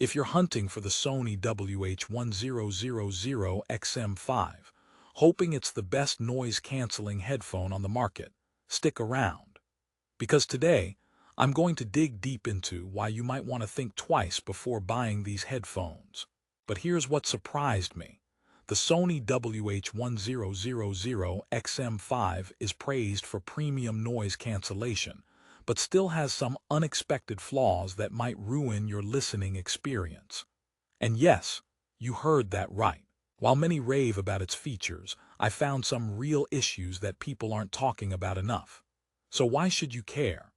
If you're hunting for the Sony WH-1000XM5, hoping it's the best noise-canceling headphone on the market, stick around. Because today, I'm going to dig deep into why you might want to think twice before buying these headphones. But here's what surprised me. The Sony WH-1000XM5 is praised for premium noise cancellation, but still has some unexpected flaws that might ruin your listening experience. And yes, you heard that right. While many rave about its features, I found some real issues that people aren't talking about enough. So why should you care?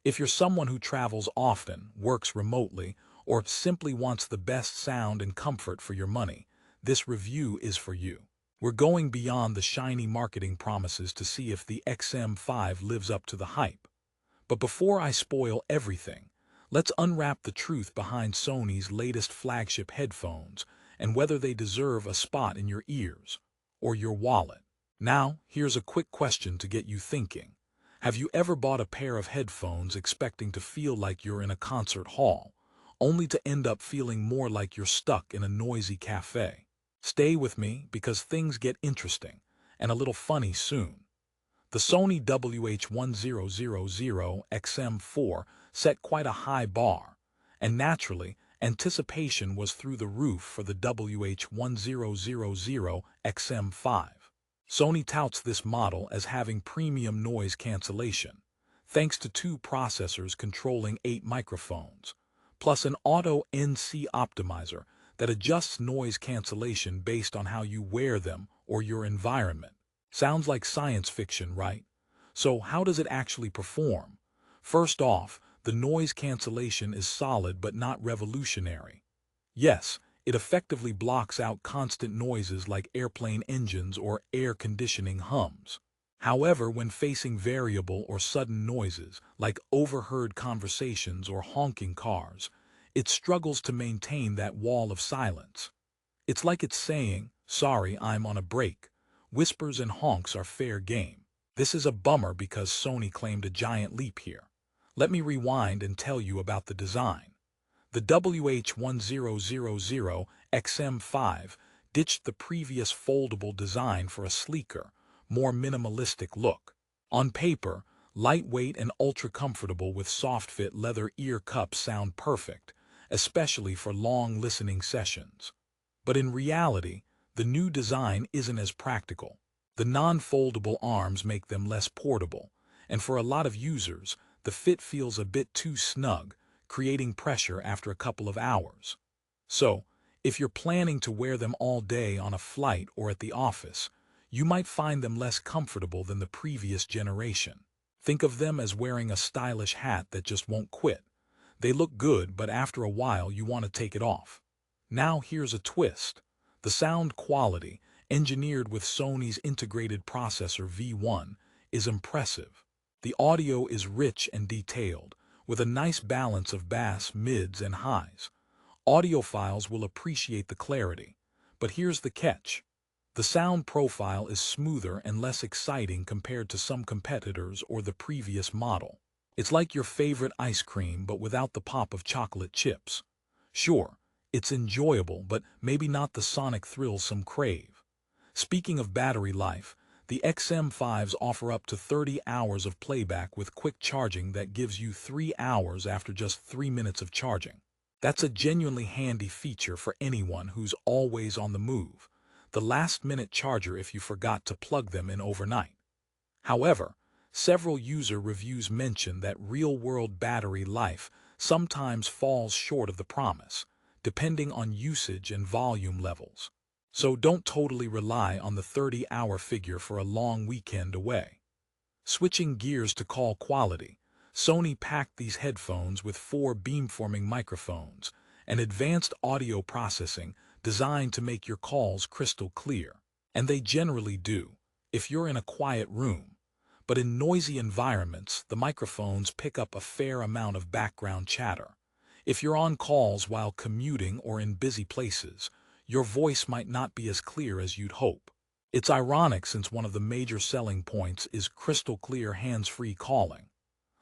If you're someone who travels often, works remotely, or simply wants the best sound and comfort for your money, this review is for you. We're going beyond the shiny marketing promises to see if the XM5 lives up to the hype. But before I spoil everything, let's unwrap the truth behind Sony's latest flagship headphones and whether they deserve a spot in your ears or your wallet. Now, here's a quick question to get you thinking. Have you ever bought a pair of headphones expecting to feel like you're in a concert hall, only to end up feeling more like you're stuck in a noisy cafe? Stay with me because things get interesting and a little funny soon. The Sony WH-1000XM4 set quite a high bar, and naturally, anticipation was through the roof for the WH-1000XM5. Sony touts this model as having premium noise cancellation, thanks to 2 processors controlling 8 microphones, plus an auto NC optimizer that adjusts noise cancellation based on how you wear them or your environment. Sounds like science fiction, right? So how does it actually perform? First off, the noise cancellation is solid but not revolutionary. Yes, it effectively blocks out constant noises like airplane engines or air conditioning hums. However, when facing variable or sudden noises like overheard conversations or honking cars, it struggles to maintain that wall of silence. It's like it's saying, "Sorry, I'm on a break. Whispers and honks are fair game." This is a bummer because Sony claimed a giant leap here. Let me rewind and tell you about the design. The WH-1000XM5 ditched the previous foldable design for a sleeker, more minimalistic look. On paper, lightweight and ultra-comfortable with soft-fit leather ear cups sound perfect, especially for long listening sessions. But in reality, the new design isn't as practical. The non-foldable arms make them less portable, and for a lot of users, the fit feels a bit too snug, creating pressure after a couple of hours. So, if you're planning to wear them all day on a flight or at the office, you might find them less comfortable than the previous generation. Think of them as wearing a stylish hat that just won't quit. They look good, but after a while you want to take it off. Now here's a twist. The sound quality, engineered with Sony's integrated processor V1, is impressive. The audio is rich and detailed, with a nice balance of bass, mids, and highs. Audiophiles will appreciate the clarity, but here's the catch. The sound profile is smoother and less exciting compared to some competitors or the previous model. It's like your favorite ice cream but without the pop of chocolate chips. Sure, it's enjoyable, but maybe not the sonic thrill some crave. Speaking of battery life, the XM5s offer up to 30 hours of playback with quick charging that gives you 3 hours after just 3 minutes of charging. That's a genuinely handy feature for anyone who's always on the move. The last-minute charger if you forgot to plug them in overnight. However, several user reviews mention that real-world battery life sometimes falls short of the promise, depending on usage and volume levels. So don't totally rely on the 30-hour figure for a long weekend away. Switching gears to call quality, Sony packed these headphones with 4 beamforming microphones and advanced audio processing designed to make your calls crystal clear. And they generally do, if you're in a quiet room. But in noisy environments, the microphones pick up a fair amount of background chatter. If you're on calls while commuting or in busy places, your voice might not be as clear as you'd hope. It's ironic since one of the major selling points is crystal clear hands-free calling.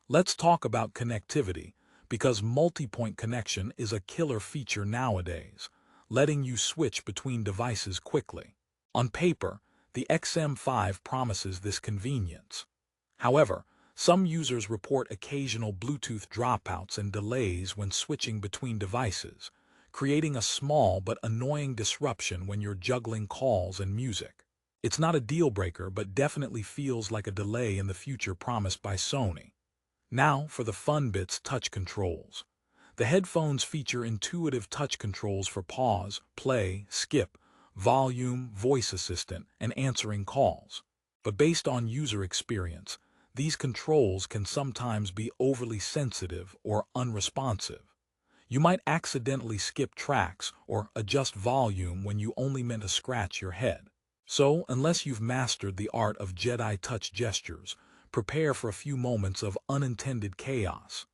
Let's talk about connectivity, because multi-point connection is a killer feature nowadays, letting you switch between devices quickly. On paper, the XM5 promises this convenience. However, some users report occasional Bluetooth dropouts and delays when switching between devices, creating a small but annoying disruption when you're juggling calls and music. It's not a deal breaker, but definitely feels like a delay in the future promised by Sony. Now for the fun bits: touch controls. The headphones feature intuitive touch controls for pause, play, skip, volume, voice assistant, and answering calls. But based on user experience, these controls can sometimes be overly sensitive or unresponsive. You might accidentally skip tracks or adjust volume when you only meant to scratch your head. So, unless you've mastered the art of Jedi touch gestures, prepare for a few moments of unintended chaos.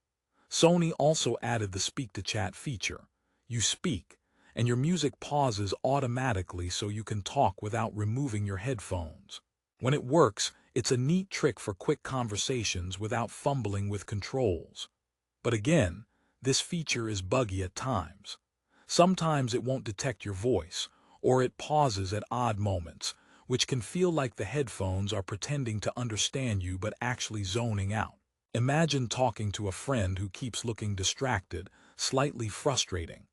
Sony also added the speak-to-chat feature. You speak, and your music pauses automatically so you can talk without removing your headphones. When it works, it's a neat trick for quick conversations without fumbling with controls. But again, this feature is buggy at times. Sometimes it won't detect your voice, or it pauses at odd moments, which can feel like the headphones are pretending to understand you but actually zoning out. Imagine talking to a friend who keeps looking distracted, slightly frustrating.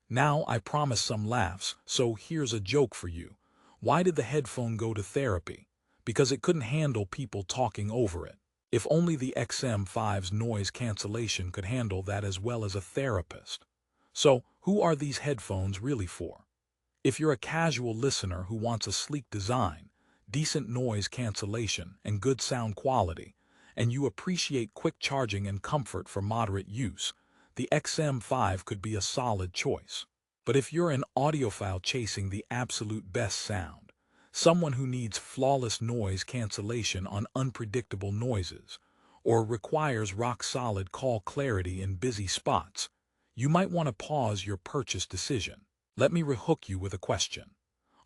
Now I promise some laughs, so here's a joke for you. Why did the headphone go to therapy? Because it couldn't handle people talking over it. If only the XM5's noise cancellation could handle that as well as a therapist. So, who are these headphones really for? If you're a casual listener who wants a sleek design, decent noise cancellation, and good sound quality, and you appreciate quick charging and comfort for moderate use, the XM5 could be a solid choice. But if you're an audiophile chasing the absolute best sound, someone who needs flawless noise cancellation on unpredictable noises, or requires rock-solid call clarity in busy spots, you might want to pause your purchase decision. Let me rehook you with a question.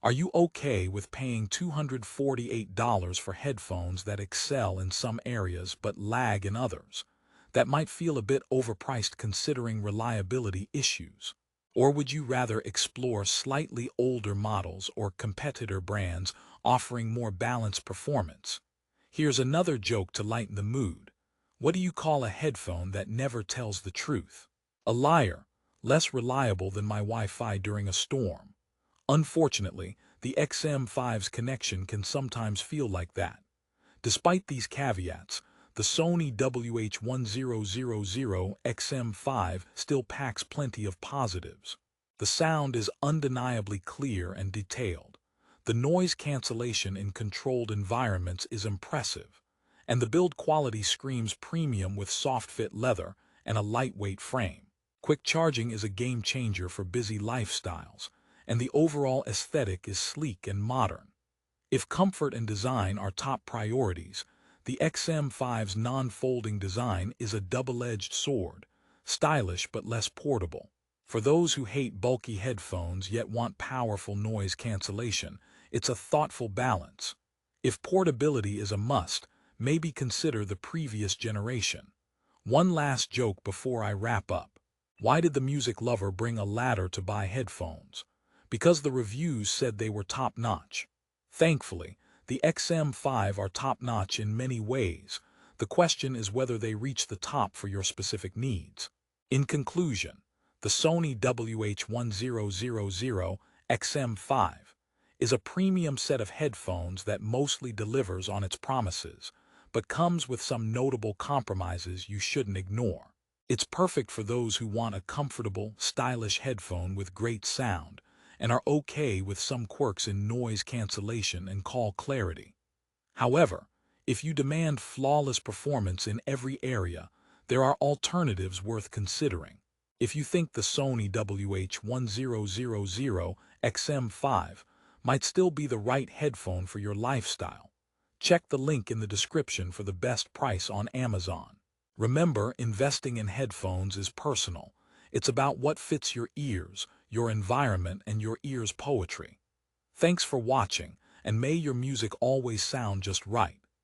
Are you okay with paying $248 for headphones that excel in some areas but lag in others? That might feel a bit overpriced considering reliability issues. Or would you rather explore slightly older models or competitor brands offering more balanced performance? Here's another joke to lighten the mood. What do you call a headphone that never tells the truth? A liar, less reliable than my Wi-Fi during a storm. Unfortunately, the XM5's connection can sometimes feel like that. Despite these caveats, the Sony WH-1000XM5 still packs plenty of positives. The sound is undeniably clear and detailed. The noise cancellation in controlled environments is impressive, and the build quality screams premium with soft-fit leather and a lightweight frame. Quick charging is a game changer for busy lifestyles, and the overall aesthetic is sleek and modern. If comfort and design are top priorities, the XM5's non-folding design is a double-edged sword, stylish but less portable. For those who hate bulky headphones yet want powerful noise cancellation, it's a thoughtful balance. If portability is a must, maybe consider the previous generation. One last joke before I wrap up. Why did the music lover bring a ladder to buy headphones? Because the reviews said they were top-notch. Thankfully, the XM5 are top-notch in many ways. The question is whether they reach the top for your specific needs. In conclusion, the Sony WH-1000XM5 is a premium set of headphones that mostly delivers on its promises, but comes with some notable compromises you shouldn't ignore. It's perfect for those who want a comfortable, stylish headphone with great sound, and are okay with some quirks in noise cancellation and call clarity. However, if you demand flawless performance in every area, there are alternatives worth considering. If you think the Sony WH-1000XM5 might still be the right headphone for your lifestyle, check the link in the description for the best price on Amazon. Remember, investing in headphones is personal. It's about what fits your ears, your environment, and your ears' poetry. Thanks for watching, and may your music always sound just right.